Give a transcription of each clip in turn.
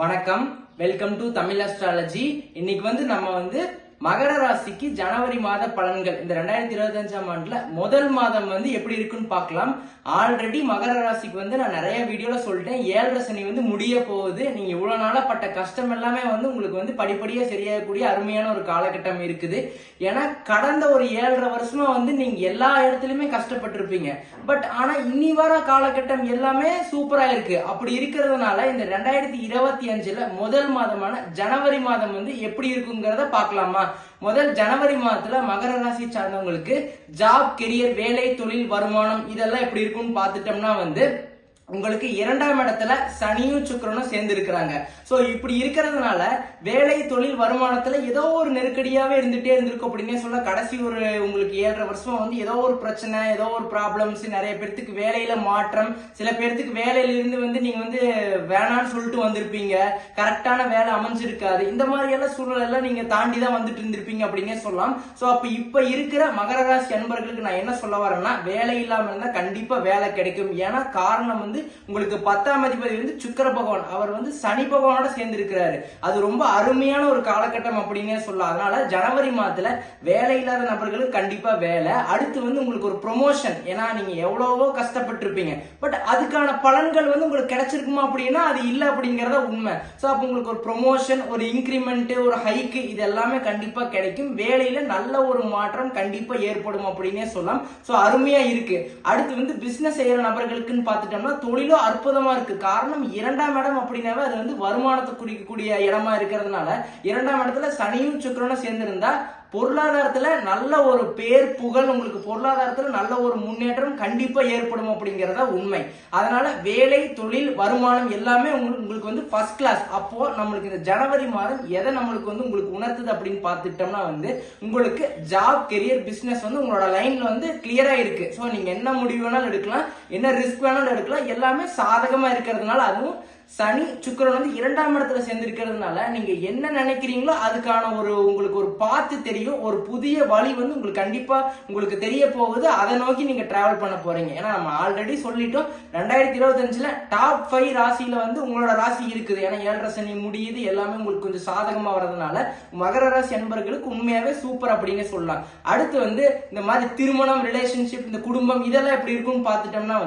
வணக்கம், welcome to Tamil astrology. இன்னைக்கு நம்ம மகர ராசிக்கு ஜனவரி மாத பலன்கள் இந்த 2025ஆம் ஆண்டுல முதல் மாதம் எப்படி இருக்குன்னு பார்க்கலாம். ஆல்ரெடி மகர ராசிக்கு நான் நிறைய வீடியோல சொல்லிட்டேன். 7.5 சனி முடிய போகுது. நீங்க இவ்வளவு நாளா பட்ட கஷ்டம் எல்லாமே உங்களுக்கு படிப்படியா சரியாகக்கூடிய அருமையான ஒரு காலகட்டம் இருக்குது. ஏன்னா கடந்த ஒரு 7.5 வருஷமா நீங்க எல்லா இடத்துலயுமே கஷ்டப்பட்டிருப்பீங்க. பட் ஆனா இனி வர காலகட்டம் எல்லாமே சூப்பரா இருக்கு. அப்படி இருக்கிறதுனால இந்த 2025ல முதல் மாதமான ஜனவரி மாதம் எப்படி இருக்குங்கிறத பார்க்கலாமா? முதல் ஜனவரி மாதத்துல மகர ராசி சார்ந்தவங்களுக்கு ஜாப், கெரியர், வேலை, தொழில், வருமானம் இதெல்லாம் எப்படி இருக்கும்னு பார்த்துட்டோம்னா உங்களுக்கு 2ஆம் இடத்துல சனியும் சுக்கிரனும் சேர்ந்து இருக்கிறாங்க. சோ இப்படி இருக்கிறதுனால வேலை, தொழில், வருமானத்துல ஏதோ ஒரு நெருக்கடியாவே இருந்துட்டே இருந்திருக்கும் அப்படின்னே சொல்ல. கடைசி ஒரு உங்களுக்கு 7.5 வருஷமா ஏதோ ஒரு பிரச்சனை, ஏதோ ஒரு ப்ராப்ளம்ஸ், நிறைய பேருக்கு வேலையில மாற்றம், சில பேருக்கு வேலையில இருந்து நீங்க வேணான்னு சொல்லிட்டு வந்திருப்பீங்க, கரெக்டான வேலை அமைஞ்சிருக்காது. இந்த மாதிரி எல்லாம் சூழ்நிலை எல்லாம் நீங்க தாண்டி தான் வந்துட்டு இருந்திருப்பீங்க அப்படின்னே சொல்லலாம். சோ அப்ப இப்ப இருக்கிற மகர ராசி அன்பர்களுக்கு நான் என்ன சொல்ல வரேன்னா, வேலை இல்லாம இருந்தா கண்டிப்பா வேலை கிடைக்கும். ஏன்னா காரணம் உங்களுக்கு 10ஆம் அதிபதி சுக்கிர பகவான், அவர் சனி பகவானோட சேர்ந்து இருக்கிறாரு. அது ரொம்ப அருமையான ஒரு காலகட்டம் அப்படின்னே சொல்லலாம். அதனால ஜனவரி மாதத்துல வேலை இல்லாத நபர்களுக்கு கண்டிப்பா வேலை. அடுத்து உங்களுக்கு ஒரு ப்ரொமோஷன். ஏன்னா நீங்க எவ்வளவோ கஷ்டப்பட்டு இருப்பீங்க, பட் அதுக்கான பலன்கள் உங்களுக்கு கிடைச்சிருக்குமா அப்படின்னா அது இல்ல அப்படிங்கறத உண்மை. சோ அப்ப உங்களுக்கு ஒரு ப்ரொமோஷன், ஒரு இன்கிரிமெண்ட், ஒரு ஹைக் இது எல்லாமே கண்டிப்பா கிடைக்கும். வேலையில நல்ல ஒரு மாற்றம் கண்டிப்பா ஏற்படும் அப்படின்னே சொல்லலாம். சோ அருமையா இருக்கு. அடுத்து பிசினஸ் செய்யற நபர்களுக்குன்னு பார்த்துட்டோம்னா தொழிலும் அற்புதமா இருக்கு. காரணம் 2ஆம் இடம் அப்படின்னாவே அது வருமானத்தை குறிக்கக்கூடிய இடமா இருக்கிறதுனால 2ஆம் இடத்துல சனியும் சுக்கிரனும் சேர்ந்திருந்தா பொருளாதாரத்துல நல்ல ஒரு பேர் புகழ், உங்களுக்கு பொருளாதாரத்துல நல்ல ஒரு முன்னேற்றம் கண்டிப்பா ஏற்படும் அப்படிங்கறத உண்மை. அதனால வேலை, தொழில், வருமானம் எல்லாமே உங்களுக்கு ஃபர்ஸ்ட் கிளாஸ். அப்போ நம்மளுக்கு இந்த ஜனவரி மாதம் எதை நம்மளுக்கு உங்களுக்கு உணர்த்துது அப்படின்னு பார்த்துட்டோம்னா உங்களுக்கு ஜாப், கெரியர், பிசினஸ் உங்களோட லைன்ல கிளியரா இருக்கு. சோ நீங்க என்ன முடிவு வேணாலும் எடுக்கலாம், என்ன ரிஸ்க் வேணாலும் எடுக்கலாம், எல்லாமே சாதகமா இருக்கிறதுனால அதுவும் சனி சுக்கிரன் 2ஆம் இடத்துல சேர்ந்து இருக்கிறதுனால நீங்க என்ன நினைக்கிறீங்களோ அதுக்கான உங்களுக்கு ஒரு பாத்து தெரியும். ஒரு புதிய வழி உங்களுக்கு கண்டிப்பா உங்களுக்கு தெரிய போகுது. அதை நோக்கி நீங்க டிராவல் பண்ண போறீங்க. ஏன்னா நம்ம ஆல்ரெடி சொல்லிட்டோம் 2025ல டாப் 5 ராசியில உங்களோட ராசி இருக்குது. ஏன்னா 7.5 சனி முடியுது, எல்லாமே உங்களுக்கு கொஞ்சம் சாதகமா வர்றதுனால மகர ராசி அன்பர்களுக்கு உண்மையாவே சூப்பர் அப்படின்னு சொல்லலாம். அடுத்து இந்த மாதிரி திருமணம், ரிலேஷன்ஷிப், இந்த குடும்பம் இதெல்லாம் எப்படி இருக்கும்னு பார்த்துட்டோம்னா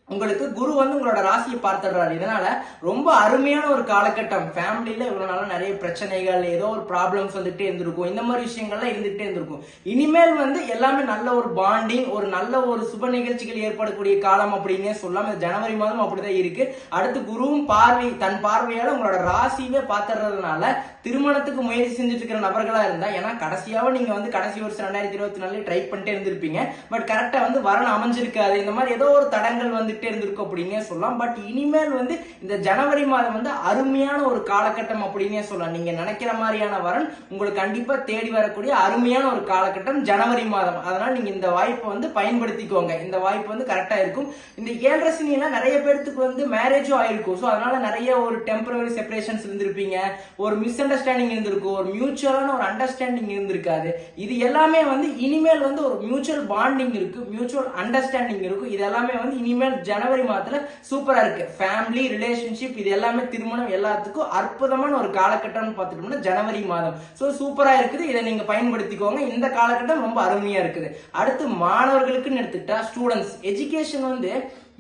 உங்களுக்கு குரு உங்களோட ராசியை பார்த்துடுறாரு. இதனால ரொம்ப அருமையான ஒரு காலகட்டம். ஃபேமிலியில இவ்வளவு நாளா நிறைய பிரச்சனைகள், ஏதோ ஒரு ப்ராப்ளம்ஸ் வந்துட்டே இருந்திருக்கும், இந்த மாதிரி விஷயங்கள்லாம் இருந்துகிட்டே இருந்திருக்கும். இனிமேல் எல்லாமே நல்ல ஒரு பாண்டிங், ஒரு நல்ல ஒரு சுப நிகழ்ச்சிகள் ஏற்படக்கூடிய காலம் அப்படின்னே சொல்லலாம். இந்த ஜனவரி மாதம் அப்படிதான் இருக்கு. அடுத்து குருவும் தன் பார்வையால உங்களோட ராசியவே பார்த்துறதுனால திருமணத்துக்கு முயற்சி செஞ்சுட்டு இருக்கிற நபர்களா இருந்தா, ஏன்னா கடைசியாவும் நீங்க கடைசி வருஷம் 2024 ட்ரை பண்ணிட்டே இருந்திருப்பீங்க, பட் கரெக்டா வரன் அமைஞ்சிருக்காது, இந்த மாதிரி ஏதோ ஒரு தடங்கள் இருந்திருக்கும் அப்படின்னே சொல்லலாம். பட் இனிமேல் இந்த ஜனவரி மாதம் அருமையான ஒரு காலகட்டம் அப்படின்னே சொல்லலாம். நீங்க நினைக்கிற மாதிரியான வரன் உங்களுக்கு கண்டிப்பா தேடி வரக்கூடிய அருமையான ஒரு காலகட்டம் ஜனவரி மாதம். அதனால நீங்க இந்த வாய்ப்பை பயன்படுத்திக்கோங்க. இந்த வாய்ப்பு கரெக்டா இருக்கும். இந்த 7.5 சனியில நிறைய பேருக்கு மேரேஜும் ஆயிருக்கும். சோ அதனால நிறைய ஒரு டெம்பரரி செப்பரேஷன்ஸ் இருந்திருப்பீங்க, ஒரு மிஸ் அண்டர்ஸ்டாண்டிங் இருந்திருக்கும், ஒரு மியூச்சுவலான ஒரு அண்டர்ஸ்டாண்டிங் இருந்திருக்காது. இது எல்லாமே இனிமேல் ஒரு மியூச்சுவல் பாண்டிங் இருக்கு, மியூச்சுவல் அண்டர்ஸ்டாண்டிங் இருக்கும். இது எல்லாமே இனிமேல் ஜனவரி மாதத்துல சூப்பரா இருக்கு. ஃபேமிலி, ரிலேஷன்ஷிப் இது எல்லாமே, திருமணம் எல்லாத்துக்கும் அற்புதமான ஒரு காலகட்டம் பார்த்துட்டோம்னா ஜனவரி மாதம். சோ சூப்பரா இருக்குது. இதை நீங்க பயன்படுத்திக்கோங்க. இந்த காலகட்டம் ரொம்ப அருமையா இருக்குது. அடுத்து மாணவர்களுக்குன்னு எடுத்துக்கிட்டா ஸ்டூடெண்ட்ஸ் எஜுகேஷன்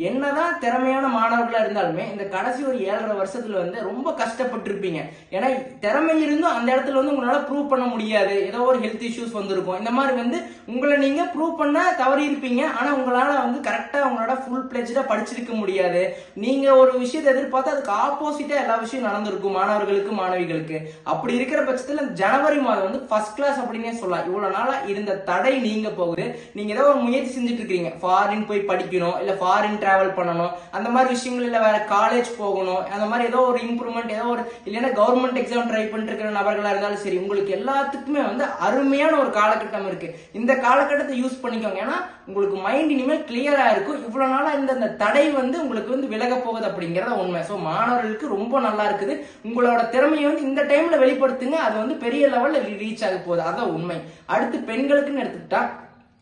என்னதான் திறமையான மாணவர்களா இருந்தாலுமே இந்த கடைசி ஒரு 7.5 வருஷத்துல ரொம்ப கஷ்டப்பட்டு இருப்பீங்க. ஏன்னா திறமை இருந்தும் அந்த இடத்துல உங்களால ப்ரூவ் பண்ண முடியாது. ஏதோ ஒரு ஹெல்த் இஷ்யூஸ் வந்திருக்கும். இந்த மாதிரி உங்களை நீங்க ப்ரூவ் பண்ண தவறி இருப்பீங்க. ஆனா உங்களால கரெக்டா உங்களோட ஃபுல் பிளெஜ்டா படிச்சிருக்க முடியாது. நீங்க ஒரு விஷயத்தை எதிர்பார்த்து அதுக்கு ஆப்போசிட்டா எல்லா விஷயம் நடந்திருக்கும் மாணவர்களுக்கு, மாணவிகளுக்கு. அப்படி இருக்கிற பட்சத்துல ஜனவரி மாதம் ஃபர்ஸ்ட் கிளாஸ் அப்படின்னே சொல்லலாம். இவ்வளவு நாளா இருந்த தடை நீங்க போகுது. நீங்க ஏதோ ஒரு முயற்சி செஞ்சுட்டு இருக்கீங்க, ஃபாரின் போய் படிக்கணும், இல்ல ஃபாரின் டிராவல் பண்ணணும், அந்த மாதிரி விஷயங்கள், இல்ல வேற காலேஜ் போகணும், அந்த மாதிரி ஏதோ ஒரு இம்ப்ரூவ்மெண்ட், ஏதோ ஒரு இல்லைன்னா கவர்மெண்ட் எக்ஸாம் ட்ரை பண்ணிட்டு இருக்கிற நபர்களா இருந்தாலும் சரி, உங்களுக்கு எல்லாத்துக்குமே அருமையான ஒரு காலகட்டம் இருக்கு. இந்த காலகட்டத்தை யூஸ் பண்ணிக்கோங்க. ஏன்னா உங்களுக்கு மைண்ட் இனிமேல் கிளியரா இருக்கும். இவ்வளவு நாளா இந்த தடை உங்களுக்கு விலக போகுது அப்படிங்கறத உண்மை. சோ மாணவர்களுக்கு ரொம்ப நல்லா இருக்குது. உங்களோட திறமையை இந்த டைம்ல வெளிப்படுத்துங்க. அது பெரிய லெவல்ல ரீச் ஆக போகுது. அதான் உண்மை. அடுத்து பெண்களுக்குன்னு எடுத்துக்கிட்டா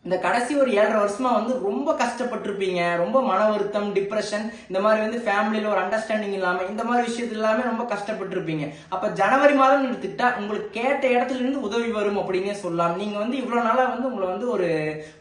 இந்த கடைசி ஒரு 7.5 வருஷமா வந்து ரொம்ப கஷ்டப்பட்டிருப்பீங்க. ரொம்ப மன வருத்தம், டிப்ரெஷன், இந்த மாதிரி வந்து ஃபேமிலியில ஒரு அண்டர்ஸ்டாண்டிங் இல்லாம இந்த மாதிரி விஷயத்துல எல்லாமே ரொம்ப கஷ்டப்பட்டிருப்பீங்க. அப்ப ஜனவரி மாதம் எடுத்துக்கிட்டா உங்களுக்கு கேட்ட இடத்துல இருந்து உதவி வரும் அப்படின்னே சொல்லலாம். நீங்க வந்து இவ்வளவு நாளா வந்து உங்களை வந்து ஒரு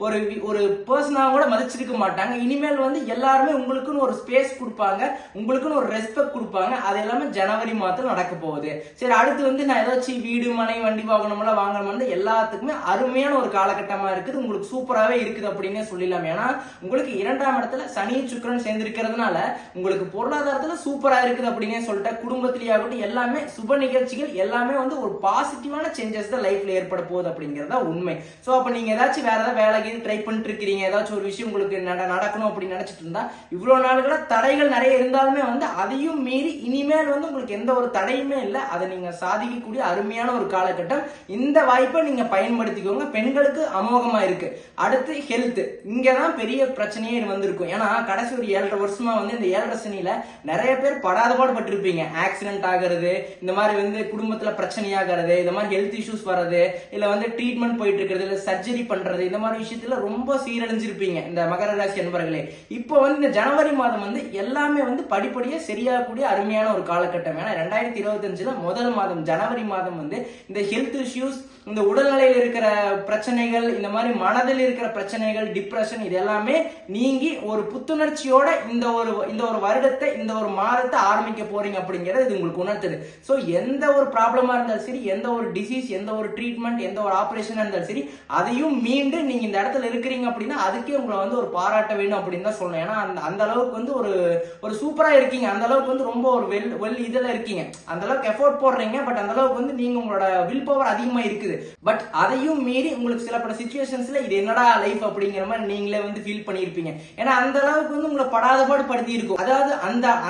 ஒரு ஒரு பர்சனா கூட மதிச்சிருக்க மாட்டாங்க. இனிமேல் வந்து எல்லாருமே உங்களுக்குன்னு ஒரு ஸ்பேஸ் கொடுப்பாங்க, உங்களுக்குன்னு ஒரு ரெஸ்பெக்ட் கொடுப்பாங்க. அது எல்லாமே ஜனவரி மாதத்துல நடக்க போகுது. சரி, அடுத்து வந்து நான் ஏதாச்சும் வீடு, மனை, வண்டி, வாகனம் எல்லாம் வாங்கணும்னு எல்லாத்துக்குமே அருமையான ஒரு காலகட்டமா இருக்குது. உங்களுக்கு சூப்பராகவே இருக்குது அப்படின்னே சொல்லலாம். ஏன்னா உங்களுக்கு 2ஆம் இடத்துல சனி சுக்கிரன் சேர்ந்திருக்கிறதுனால உங்களுக்கு பொருளாதாரத்துல சூப்பரா இருக்குது அப்படின்னே சொல்லிட்டு குடும்பத்திலேயே ஆகட்டும் எல்லாமே சுப நிகழ்ச்சிகள் எல்லாமே வந்து ஒரு பாசிட்டிவான சேஞ்சஸ் தான் லைஃப்ல ஏற்பட போகுது அப்படிங்கறதா உண்மை. சோ அப்ப நீங்க ஏதாச்சும் வேற ஏதாவது வேலைக்கு ட்ரை பண்ணிட்டு இருக்கீங்க, ஏதாச்சும் ஒரு விஷயம் உங்களுக்கு நடக்கணும் அப்படின்னு நினைச்சிட்டு இருந்தா இவ்வளவு நாளுகளா தடைகள் நிறைய இருந்தாலுமே வந்து அதையும் மீறி இனிமேல் வந்து உங்களுக்கு எந்த ஒரு தடையுமே இல்லை. அதை நீங்க சாதிக்கக்கூடிய அருமையான ஒரு காலகட்டம். இந்த வாய்ப்பை நீங்க பயன்படுத்திக்கோங்க. பெண்களுக்கு அமோகமா இருக்கு. அடுத்து ஹெல்த், இங்கதான் பெரிய பிரச்சனையே வந்திருக்கும். ஏன்னா கடைசி ஒரு 7.5 வருஷமா வந்து இந்த 7.5 சனியில நிறைய பேர் படாத பாடுபட்டிருப்பீங்க. ஆக்சிடென்ட் ஆகிறது, இந்த மாதிரி வந்து குடும்பத்துல பிரச்சனையாகிறது, இந்த மாதிரி ஹெல்த் இஷ்யூஸ் வர்றது, இல்ல வந்து ட்ரீட்மெண்ட் போயிட்டு இருக்கிறது, இல்ல சர்ஜரி பண்றது, இந்த மாதிரி விஷயத்துல ரொம்ப சீரழிஞ்சிருப்பீங்க இந்த மகர ராசி என்பவர்களே. இப்போ வந்து இந்த ஜனவரி மாதம் வந்து எல்லாமே வந்து படிப்படியா சரியாகக்கூடிய அருமையான ஒரு காலகட்டம். ஏன்னா 2025ல முதல் மாதம் ஜனவரி மாதம் வந்து இந்த ஹெல்த் இஷ்யூஸ், இந்த உடல்நிலையில் இருக்கிற பிரச்சனைகள், இந்த மாதிரி மனதில் இருக்கிற பிரச்சனைகள், டிப்ரெஷன், இது எல்லாமே நீங்கி ஒரு புத்துணர்ச்சியோட இந்த ஒரு வருடத்தை, இந்த ஒரு மாதத்தை ஆரம்பிக்க போறீங்க அப்படிங்கறது இது உங்களுக்கு உணர்த்துது. சோ எந்த ஒரு ப்ராப்ளமா இருந்தாலும் சரி, எந்த ஒரு டிசீஸ், எந்த ஒரு ட்ரீட்மெண்ட், எந்த ஒரு ஆபரேஷன் இருந்தாலும் சரி, அதையும் மீண்டு நீங்க இந்த இடத்துல இருக்கிறீங்க அப்படின்னா அதுக்கே உங்களை வந்து ஒரு பாராட்ட வேணும் அப்படின்னு தான் சொல்லணும். ஏன்னா அந்த அளவுக்கு வந்து ஒரு சூப்பரா இருக்கீங்க. அந்த அளவுக்கு வந்து ரொம்ப ஒரு வெல் இதுல இருக்கீங்க. அந்த அளவுக்கு எஃபோர்ட் போடுறீங்க. பட் அந்த அளவுக்கு வந்து நீங்க உங்களோட வில் பவர் அதிகமா இருக்குது. பட் அதையும் மீறி உங்களுக்கு சில பல சிச்சுவேஷன்ஸ்ல இது என்னடா லைஃப் அப்படிங்கிற மாதிரி நீங்களே வந்து ஃபீல் பண்ணிருப்பீங்க. ஏன்னா அந்த அளவுக்கு வந்து உங்களை படாத பாடு படுத்தி இருக்கும். அதாவது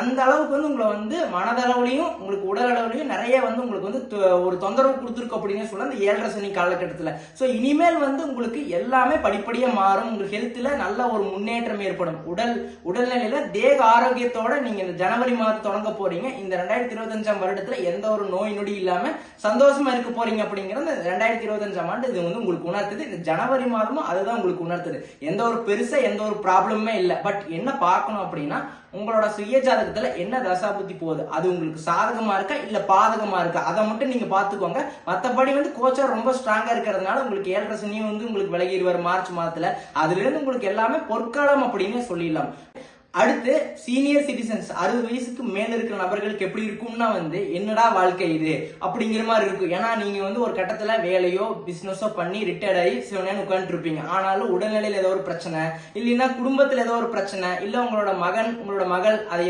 அந்த அளவுக்கு வந்து உங்களை வந்து மனதளவுலையும் உங்களுக்கு உடல் அளவுலையும் நிறைய வந்து உங்களுக்கு வந்து ஒரு தொந்தரவு கொடுத்துருக்கு அப்படின்னு சொல்ல அந்த 7.5 சனி காலகட்டத்துல. சோ இனிமேல் வந்து உங்களுக்கு எல்லாமே படிப்படியா மாறும். உங்களுக்கு ஹெல்த்ல நல்ல ஒரு முன்னேற்றம் ஏற்படும். உடல்நிலையில தேக ஆரோக்கியத்தோட நீங்க இந்த ஜனவரி மாதம் தொடங்க போறீங்க. இந்த 2025ஆம் வருடத்துல எந்த ஒரு நோய் நொடி இல்லாம சந்தோஷமா இருக்க போறீங்க அப்படிங்கிறது 2025ஆம் ஆண்டு இது வந்து உங்களுக்கு உணர்த்துது. இந்த ஜனவரி மாதமும் அதுதான் உங்களுக்கு உணர்த்துது. எந்த ஒரு பெருசா எந்த ஒரு ப்ராப்ளமே இல்லை. பட் என்ன பார்க்கணும் அப்படின்னா உங்களோட சுய ஜாதகத்துல என்ன தசாபுத்தி போகுது, அது உங்களுக்கு சாதகமா இருக்கா இல்ல பாதகமா இருக்கா, அதை மட்டும் நீங்க பாத்துக்கோங்க. மத்தபடி வந்து கோச்சார் ரொம்ப ஸ்ட்ராங்கா இருக்கிறதுனால உங்களுக்கு 7.5 சனியும் வந்து உங்களுக்கு விலகிடுவார் மார்ச் மாதத்துல. அதுல இருந்து உங்களுக்கு எல்லாமே பொற்காலம் அப்படின்னு சொல்லிடலாம். அடுத்து சீனியர் சிட்டிசன்ஸ் 60 வயசுக்கு மேல இருக்கிற நபர்களுக்கு எப்படி இருக்கும்னா வந்து என்னடா வாழ்க்கை இது அப்படிங்கிற மாதிரி இருக்கும். ஏன்னா நீங்க வந்து ஒரு கட்டத்துல வேலையோ பிசினஸோ பண்ணி ரிட்டையர்ட் ஆகி சிவனேன்னு உட்காந்துட்டு இருப்பீங்க. ஆனாலும் உடல்நிலையில ஏதோ ஒரு பிரச்சனை, இல்லைன்னா குடும்பத்துல ஏதோ ஒரு பிரச்சனை, இல்ல உங்களோட மகன் உங்களோட மகள் அதை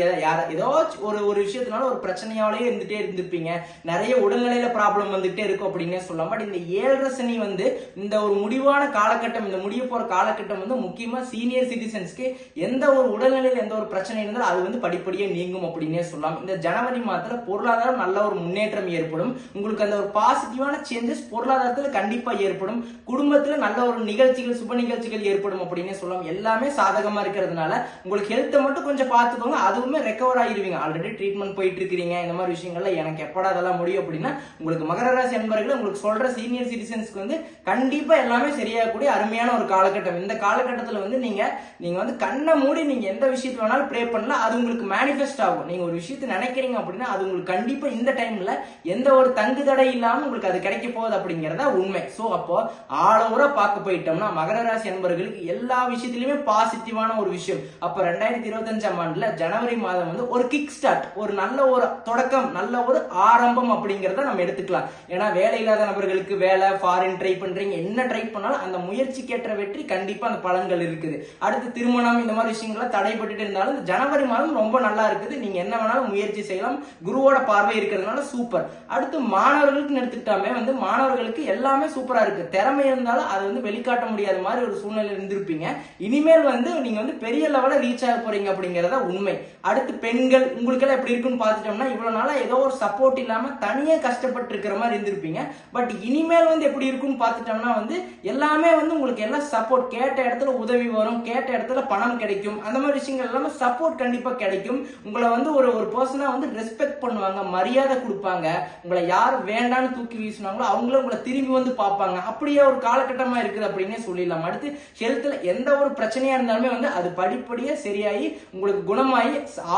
ஏதோ ஒரு விஷயத்தினால ஒரு பிரச்சனையாலேயே இருந்திருப்பீங்க. நிறைய உடல்நிலையில ப்ராப்ளம் வந்துகிட்டே இருக்கும் அப்படின்னே சொல்லலாம். பட் இந்த 7.5 சனி வந்து இந்த ஒரு முடிவான காலகட்டம், இந்த முடிய போற காலகட்டம் வந்து முக்கியமா சீனியர் சிட்டிசன்ஸ்க்கு எந்த ஒரு உடல்நிலை எந்த ஒரு பிரச்சனை இருந்தாலும் அது வந்து படிப்படியே நீங்கும் அப்படின்னே சொல்லலாம். இந்த ஜனவரி மாதத்துல பொருளாதாரம் நல்ல ஒரு முன்னேற்றம் ஏற்படும். உங்களுக்கு அந்த ஒரு பாசிட்டிவான சேஞ்சஸ் பொருளாதாரத்துல கண்டிப்பா ஏற்படும். குடும்பத்துல நல்ல ஒரு நிகழ்ச்சிகள், சுப நிகழ்ச்சிகள் ஏற்படும் அப்படின்னே சொல்லலாம். எல்லாமே சாதகமா இருக்கிறதுனால உங்களுக்கு ஹெல்த்தை மட்டும் கொஞ்சம் பார்த்துக்கோங்க. அதுவுமே ரெக்கவர் ஆகிருவீங்க. ஆல்ரெடி ட்ரீட்மெண்ட் போயிட்டு இருக்கிறீங்க. இந்த மாதிரி விஷயங்கள்ல எனக்கு எப்படா அதெல்லாம் முடியும் அப்படின்னா உங்களுக்கு மகர ராசி என்பவர்கள் உங்களுக்கு சொல்ற சீனியர் சிட்டிசன்ஸ்க்கு வந்து கண்டிப்பா எல்லாமே சரியாகக்கூடிய அருமையான ஒரு காலகட்டம். இந்த காலகட்டத்துல வந்து நீங்க வந்து கண்ணை மூடி நீங்க எந்த விஷயத்தை வேணாலும் ப்ரே பண்ணலாம். அது உங்களுக்கு மேனிஃபெஸ்ட் ஆகும். நீங்க ஒரு விஷயத்தை நினைக்கிறீங்க அப்படின்னா அது உங்களுக்கு கண்டிப்பா இந்த டைம்ல எந்த ஒரு தங்கு தடை இல்லாம உங்களுக்கு அது கிடைக்க போகுது அப்படிங்கறத உண்மை. சோ அப்போ ஆளோரா பார்க்க போயிட்டோம்னா மகர ராசி என்பவர்களுக்கு எல்லா விஷயத்திலுமே பாசிட்டிவான ஒரு விஷயம். அப்ப 2025ஆம் ஆண்டுல ஜனவரி மாதம் வந்து ஒரு கிக் ஸ்டார்ட், ஒரு நல்ல ஒரு தொடக்கம், நல்ல ஒரு ஆரம்பம் அப்படிங்கறத நம்ம எடுத்துக்கலாம். ஏன்னா வேலை இல்லாத நபர்களுக்கு வேலை, ஃபாரின் ட்ரை பண்றீங்க, என்ன ட்ரை பண்ணாலும் அந்த முயற்சிக்கேற்ற வெற்றி கண்டிப்பா அந்த பலன்கள் இருக்குது. அடுத்து திருமணம், இந்த மாதிரி விஷயங்களை தடைப்பட்டு இருந்தாலும் ஜனவரி மாதம் ரொம்ப நல்லா இருக்குது. நீங்க என்ன வேணாலும் முயற்சி செய்யலாம். குருவோட பார்வை இருக்கிறதுனால சூப்பர். அடுத்து மாணவர்களுக்கு எடுத்துக்கிட்டாமே வந்து மாணவர்களுக்கு எல்லாமே சூப்பரா இருக்கு. திறமை இருந்தாலும் அதை வந்து வெளிக்காட்ட முடியாத மாதிரி ஒரு சூழ்நிலை இருந்திருப்பீங்க. இனிமேல் வந்து நீங்க வந்து பெரிய லெவலில் ரீச் ஆக போறீங்க அப்படிங்கறத உண்மை. அடுத்து பெண்கள் உங்களுக்கு எல்லாம் எப்படி இருக்குன்னு பார்த்துட்டோம்னா இவ்வளவு நாளா ஏதோ ஒரு சப்போர்ட் இல்லாம தனியே கஷ்டப்பட்டு இருக்கிற மாதிரி இருந்திருப்பீங்க. பட் இனிமேல் வந்து எப்படி இருக்குன்னு பார்த்துட்டோம்னா வந்து எல்லாமே வந்து உங்களுக்கு எல்லாம் சப்போர்ட், கேட்ட இடத்துல உதவி வரும், கேட்ட இடத்துல பணம் கிடைக்கும். அந்த மாதிரி விஷயங்கள் விஷயங்கள் எல்லாமே சப்போர்ட் கண்டிப்பா கிடைக்கும். உங்களை வந்து ஒரு ஒரு பர்சனா வந்து ரெஸ்பெக்ட் பண்ணுவாங்க, மரியாதை கொடுப்பாங்க. உங்களை யார் வேண்டான்னு தூக்கி வீசினாங்களோ அவங்களும் உங்களை திரும்பி வந்து பார்ப்பாங்க. அப்படியே ஒரு காலகட்டமா இருக்குது அப்படின்னே சொல்லிடலாம். அடுத்து ஹெல்த்ல எந்த ஒரு பிரச்சனையா இருந்தாலுமே வந்து அது படிப்படியா சரியாகி உங்களுக்கு குணமாகி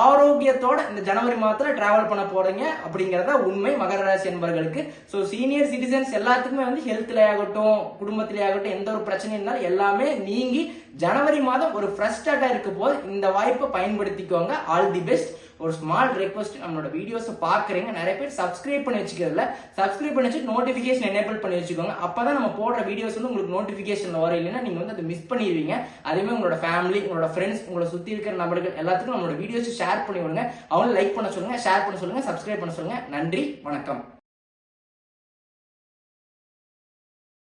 ஆரோக்கியத்தோட இந்த ஜனவரி மாதத்துல டிராவல் பண்ண போறீங்க அப்படிங்கறத உண்மை மகர ராசி என்பவர்களுக்கு. ஸோ சீனியர் சிட்டிசன்ஸ் எல்லாத்துக்குமே வந்து ஹெல்த்ல ஆகட்டும், குடும்பத்திலே ஆகட்டும், எந்த ஒரு பிரச்சனை இருந்தாலும் எல்லாமே நீங்கி ஜனவரி மாதம் ஒரு ஃப்ரெஷ் ஸ்டார்ட்டா இருக்க போது இந்த வாய்ப்பை பயன்படுத்திக்கோங்க. All the best. ஒரு ஸ்மால் ரெக்வஸ்ட், நம்மளோட வீடியோஸ் பாக்குறீங்க நிறைய பேர் சப்ஸ்கிரைப் பண்ணி வச்சுக்கிறதுல சப்ஸ்கிரைப் பண்ணி வச்சு நோட்டிபிகேஷன் எனேபிள் பண்ணி வச்சுக்கோங்க. அப்பதான் நம்ம போடுற வீடியோஸ் வந்து உங்களுக்கு நோட்டிபிகேஷன் வரும். இல்லைன்னா நீங்க வந்து அதை மிஸ் பண்ணிடுவீங்க. அதே உங்களோட ஃபேமிலி, உங்களோட ஃப்ரெண்ட்ஸ், உங்களை சுத்தி இருக்கிற நபர்கள் எல்லாத்துக்கும் நம்மளோட வீடியோஸ் ஷேர் பண்ணி விடுங்க. அவங்களும் லைக் பண்ண சொல்லுங்க, ஷேர் பண்ண சொல்லுங்க, சப்ஸ்கிரைப் பண்ண சொல்லுங்க. நன்றி, வணக்கம்.